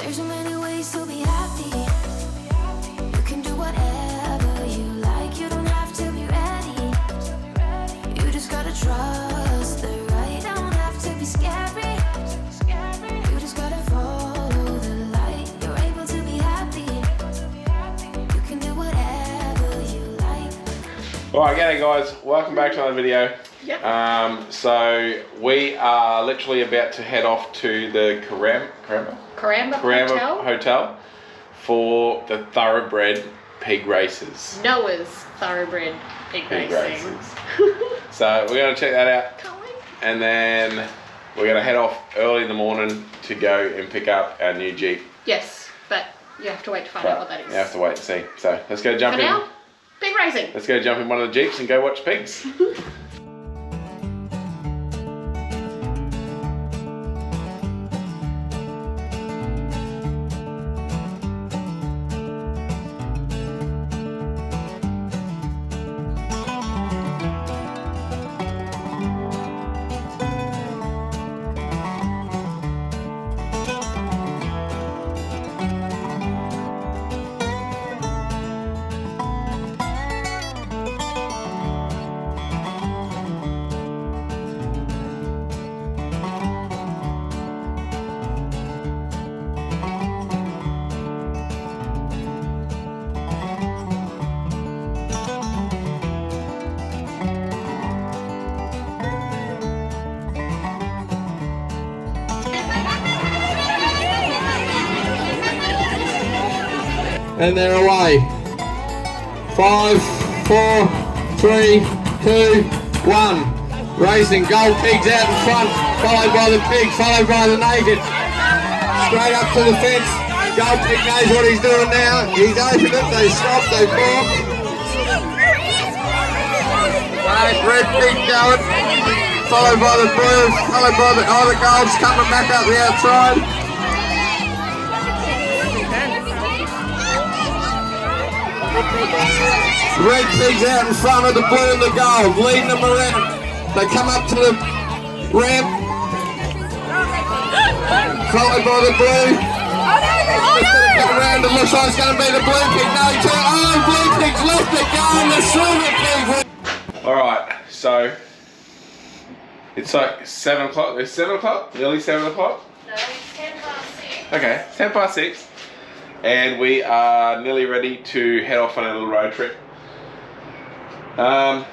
There's so many ways to be happy. You can do whatever you like. You don't have to be ready. You just gotta trust the right. Don't have to be scary. You just gotta follow the light. You're able to be happy. You can do whatever you like. Alright, g'day guys, welcome back to another video. Yep. So we are literally about to head off to the Coramba Hotel for the thoroughbred pig races. Noah's thoroughbred pig racing. So we're going to check that out. Can't wait. And then we're going to head off early in the morning to go and pick up our new Jeep. Yes, but you have to wait to find out what that is. You have to wait and see. So let's go jump For in. now, pig racing. Let's go jump in one of the Jeeps and go watch pigs. And they're away. 5, 4, 3, 2, 1. Racing, gold pigs out in front, followed by the pig, followed by the naked. Straight up to the fence. Gold pig knows what he's doing now. He's opened it, they stopped, they fork. Red pig going, followed by the blue, followed by the other golds coming back up the outside. Red pigs out in front of the blue and the gold, leading them around. They come up to the ramp, followed by the blue. Come around, it looks like it's going to be the blue pig. No, blue pig's left it going, the silver pig. Alright, so it's like 7 o'clock. It's 7 o'clock? Nearly 7 o'clock? No, it's 10 past 6. Okay, it's 10 past 6. And we are nearly ready to head off on a little road trip.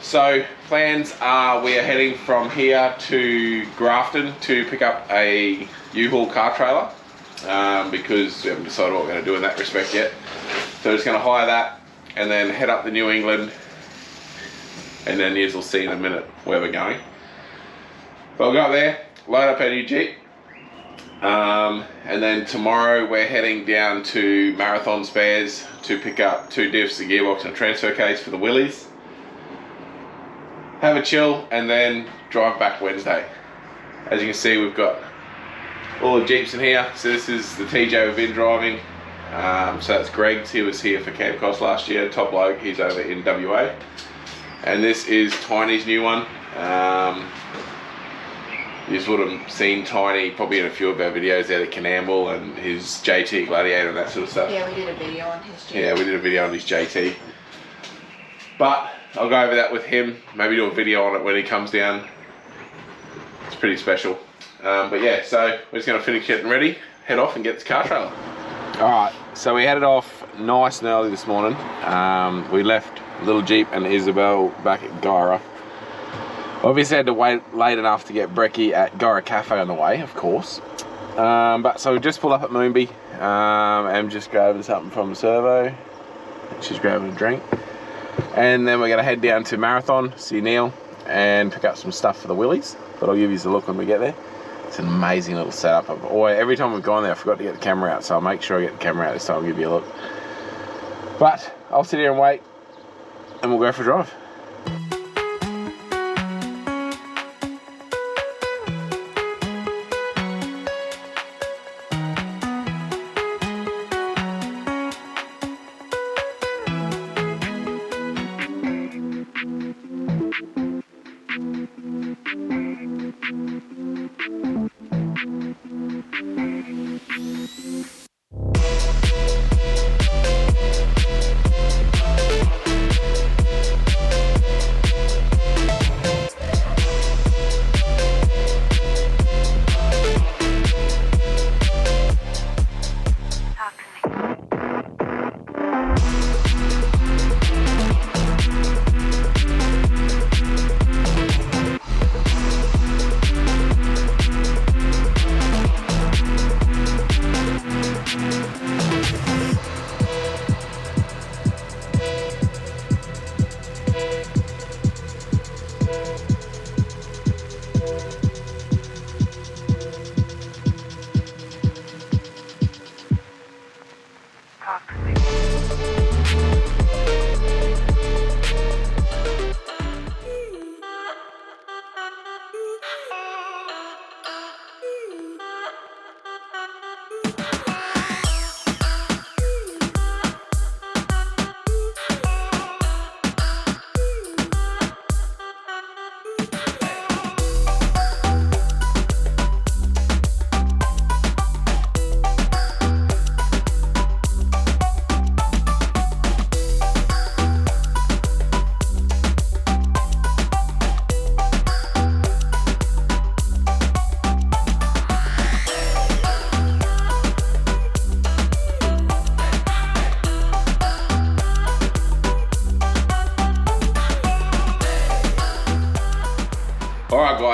So plans are we are heading from here to Grafton to pick up a U-Haul car trailer because we haven't decided what we're going to do in that respect yet. So we're just going to hire that and then head up to New England, and then you'll see in a minute where we're going. But we'll go up there, load up our new Jeep. And then tomorrow we're heading down to Marathon Spares to pick up 2 diffs, a gearbox and a transfer case for the Willies. Have a chill and then drive back Wednesday. As you can see, we've got all the Jeeps in here. So this is the TJ we've been driving. So that's Greg's, he was here for Camp Cost last year, top bloke, he's over in WA. And this is Tiny's new one. You just would have seen Tiny probably in a few of our videos out at Canamble and his JT Gladiator and that sort of stuff. Yeah, we did a video on his JT. Yeah, we did a video on his JT. But I'll go over that with him, maybe do a video on it when he comes down. It's pretty special. But yeah, so we're just going to finish getting ready, head off and get this car trailer. Alright, so we headed off nice and early this morning. We left little Jeep and Isabel back at Gyra. Obviously had to wait late enough to get Brekkie at Gyra Cafe on the way, of course. But so we just pulled up at Moonby and just grabbing something from the servo. She's grabbing a drink. And then we're going to head down to Marathon, see Neil, and pick up some stuff for the Willies. But I'll give you a look when we get there. It's an amazing little setup. Every time we've gone there, I forgot to get the camera out, so I'll make sure I get the camera out this time and give you a look. But I'll sit here and wait, and we'll go for a drive.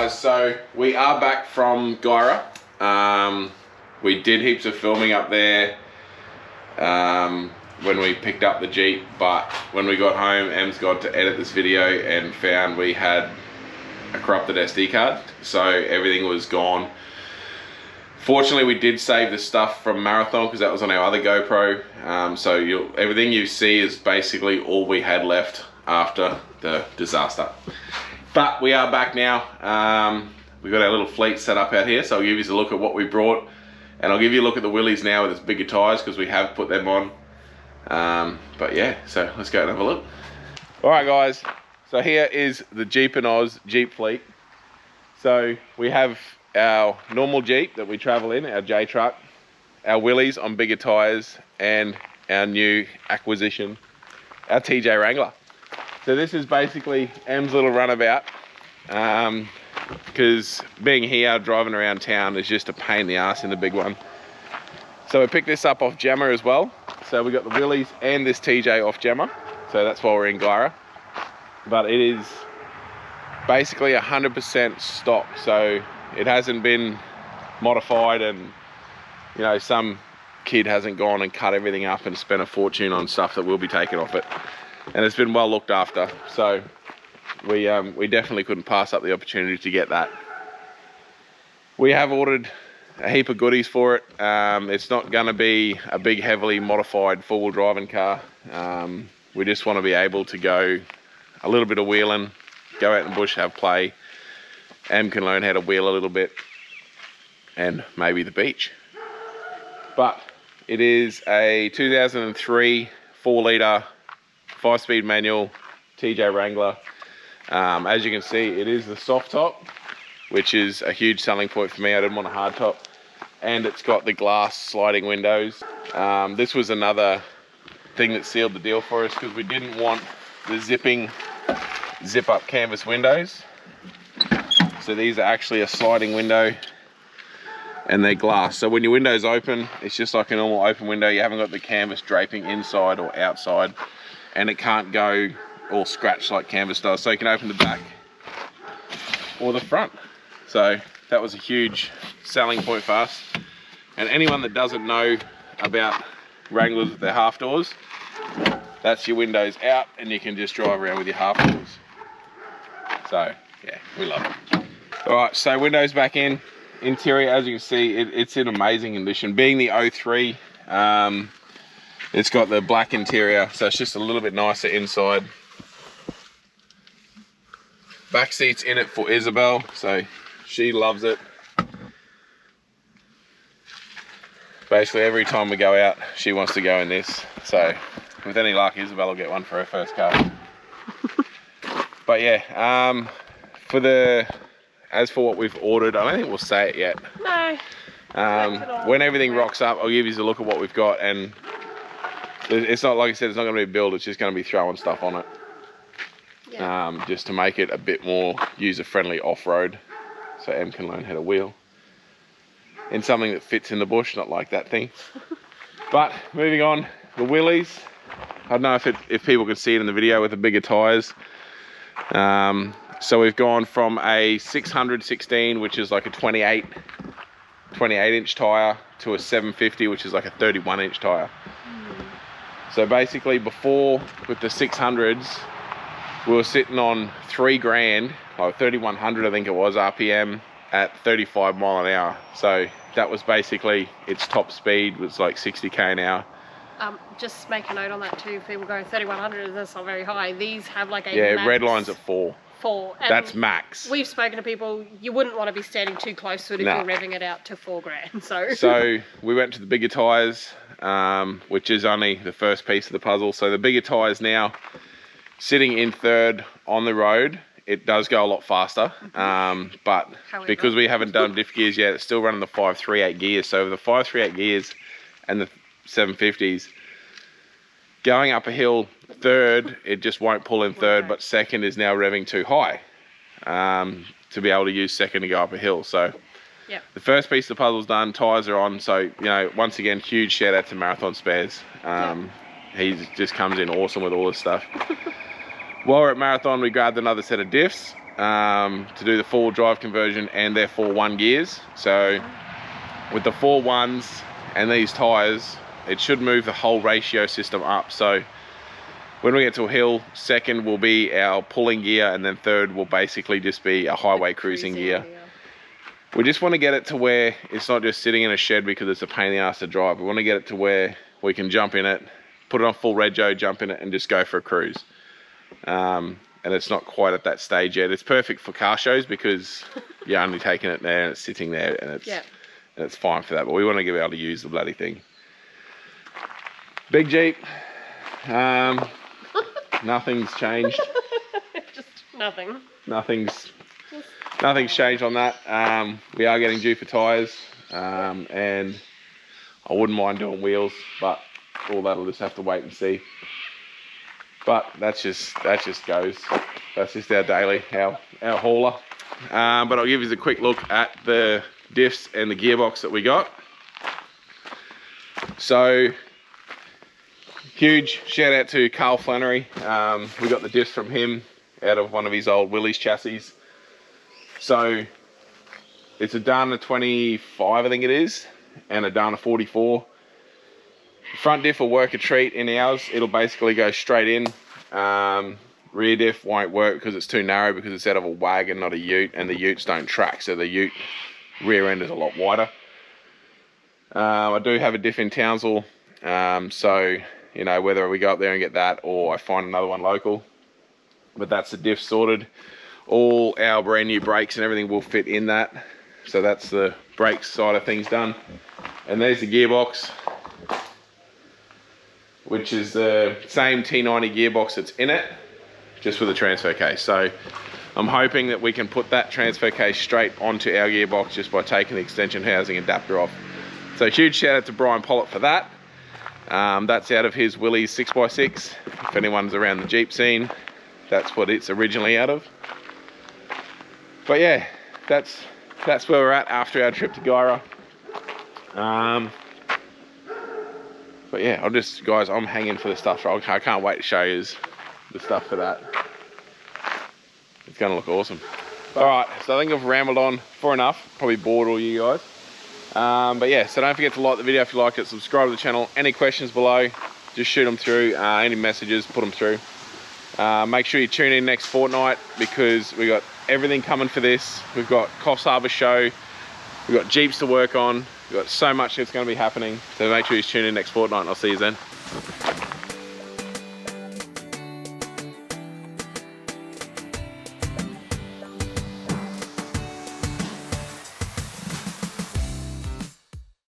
guys, so we are back from Gyra. We did heaps of filming up there when we picked up the Jeep, but when we got home, Em's got to edit this video and found we had a corrupted SD card, so everything was gone. Fortunately, we did save the stuff from Marathon because that was on our other GoPro, so everything you see is basically all we had left after the disaster. But we are back now. We've got our little fleet set up out here, so I'll give you a look at what we brought, and I'll give you a look at the Willys now with its bigger tyres because we have put them on. But yeah, so let's go and have a look. Alright guys, so here is the Jeepin Oz Jeep fleet. So we have our normal Jeep that we travel in, our J truck, our Willys on bigger tyres, and our new acquisition, our TJ Wrangler. So this is basically Em's little runabout, because being here, driving around town is just a pain in the ass in the big one. So we picked this up off Jammer as well. So we got the Willys and this TJ off Jammer. So that's why we're in Gyra. But it is basically 100% stock. So it hasn't been modified, and you know, some kid hasn't gone and cut everything up and spent a fortune on stuff that will be taken off it. And it's been well looked after. So we definitely couldn't pass up the opportunity to get that. We have ordered a heap of goodies for it. It's not going to be a big, heavily modified four-wheel driving car. We just want to be able to go a little bit of wheeling, go out in the bush, have play. Em can learn how to wheel a little bit, and maybe the beach. But it is a 2003 4-litre 5-speed manual TJ Wrangler. As you can see, it is the soft top, which is a huge selling point for me. I didn't want a hard top. And it's got the glass sliding windows. This was another thing that sealed the deal for us because we didn't want the zip-up canvas windows. So these are actually a sliding window, and they're glass. So when your window's open, it's just like a normal open window. You haven't got the canvas draping inside or outside, and it can't go all scratched like canvas does. So you can open the back or the front. So that was a huge selling point for us. And anyone that doesn't know about Wranglers with their half doors, that's your windows out, and you can just drive around with your half doors. So yeah, we love it. All right, so windows back in. Interior, as you can see, it's in amazing condition. Being the 03, it's got the black interior, so it's just a little bit nicer inside. Back seats in it for Isabel, so she loves it. Basically every time we go out, she wants to go in this. So with any luck, Isabel will get one for her first car. But yeah, as for what we've ordered, I don't think we'll say it yet. No. When everything rocks up, I'll give you a look at what we've got, and it's not, like I said, it's not going to be a build, it's just going to be throwing stuff on it. Yeah. Just to make it a bit more user-friendly off-road, so Em can learn how to wheel in something that fits in the bush, not like that thing. But moving on, the Willys. I don't know if people can see it in the video with the bigger tyres. So we've gone from a 616, which is like a 28 inch tyre, to a 750, which is like a 31-inch tyre. So basically before, with the 600s, we were sitting on 3 grand, like 3100 I think it was, RPM at 35 mile an hour. So that was basically its top speed, was like 60k an hour. Just make a note on that too. If people go 3100, that's not very high. These have like a max. Red line's at 4. 4. And that's max. We've spoken to people, you wouldn't want to be standing too close to it if you're revving it out to 4 grand. So we went to the bigger tyres, which is only the first piece of the puzzle. So the bigger tyres now, sitting in third on the road, it does go a lot faster. But because we haven't done diff gears yet, it's still running the 538 gears. So the 538 gears and the 750s, going up a hill third, it just won't pull in third, but second is now revving too high to be able to use second to go up a hill. So yep. The first piece of the puzzle's done, tyres are on. So, you know, once again, huge shout out to Marathon Spares. He just comes in awesome with all this stuff. While we're at Marathon, we grabbed another set of diffs. to do the 4-wheel drive conversion, and they're 4-1 gears. So with the 4-1s and these tyres, it should move the whole ratio system up. So when we get to a hill, second will be our pulling gear, and then third will basically just be a highway cruising gear. We just want to get it to where it's not just sitting in a shed because it's a pain in the ass to drive. We want to get it to where we can jump in it, put it on full rego, jump in it, and just go for a cruise. And it's not quite at that stage yet. It's perfect for car shows because you're only taking it there and it's sitting there, and it's fine for that. But we want to be able to use the bloody thing. Big Jeep. Nothing's changed. Just nothing. Nothing's changed on that. We are getting due for tyres, and I wouldn't mind doing wheels, but all that'll just have to wait and see. But that just goes. That's just our daily, our hauler. But I'll give you a quick look at the diffs and the gearbox that we got. So huge shout out to Carl Flannery. We got the diffs from him out of one of his old Willys chassis. So it's a Dana 25, I think it is, and a Dana 44. Front diff will work a treat in ours. It'll basically go straight in. Rear diff won't work because it's too narrow, because it's out of a wagon, not a ute, and the utes don't track, so the ute rear end is a lot wider. I do have a diff in Townsville, so you know, whether we go up there and get that or I find another one local. But that's the diff sorted. All our brand new brakes and everything will fit in that. So that's the brakes side of things done. And there's the gearbox, which is the same T90 gearbox that's in it, just with a transfer case. So I'm hoping that we can put that transfer case straight onto our gearbox just by taking the extension housing adapter off. So huge shout out to Brian Pollitt for that. That's out of his Willys 6x6. If anyone's around the Jeep scene, that's what it's originally out of. But yeah, that's where we're at after our trip to Gyra. But yeah, guys, I'm hanging for the stuff. I can't wait to show you the stuff for that. It's gonna look awesome. All right, so I think I've rambled on for enough. Probably bored all you guys. But yeah, so don't forget to like the video if you like it, subscribe to the channel. Any questions below, just shoot them through. Any messages, put them through. Make sure you tune in next fortnight, because we got everything coming for this. We've got Coffs Harbour show, we've got Jeeps to work on, we've got so much that's going to be happening. So make sure you tune in next fortnight, and I'll see you then.